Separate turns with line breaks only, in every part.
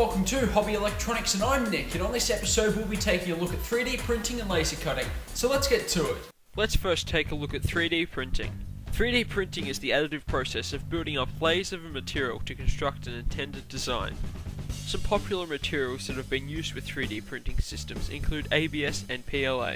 welcome to Hobby Electronics, and I'm Nick, and on this episode we'll be taking a look at 3D printing and laser cutting, so let's get to it.
Let's first take a look at 3D printing. 3D printing is the additive process of building up layers of a material to construct an intended design. Some popular materials that have been used with 3D printing systems include ABS and PLA.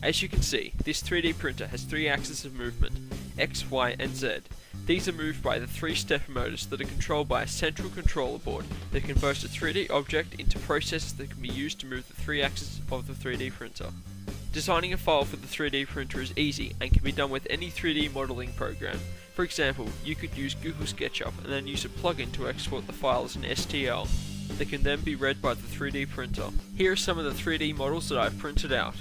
As you can see, this 3D printer has 3 axes of movement, X, Y and Z. These are moved by the 3 stepper motors that are controlled by a central controller board that converts a 3D object into processes that can be used to move the 3 axes of the 3D printer. Designing a file for the 3D printer is easy and can be done with any 3D modeling program. For example, you could use Google SketchUp and then use a plugin to export the file as an STL that can then be read by the 3D printer. Here are some of the 3D models that I've printed out.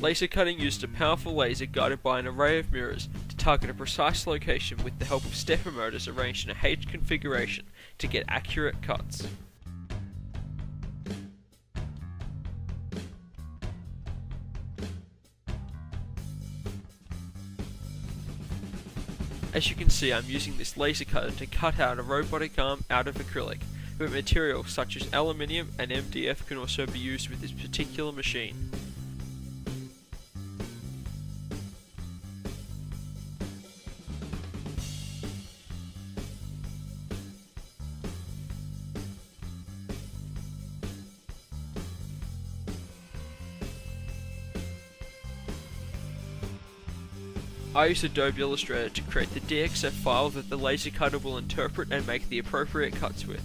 Laser cutting used a powerful laser guided by an array of mirrors to target a precise location with the help of stepper motors arranged in a H configuration to get accurate cuts. As you can see, I'm using this laser cutter to cut out a robotic arm out of acrylic, but materials such as aluminium and MDF can also be used with this particular machine. I use Adobe Illustrator to create the DXF file that the laser cutter will interpret and make the appropriate cuts with.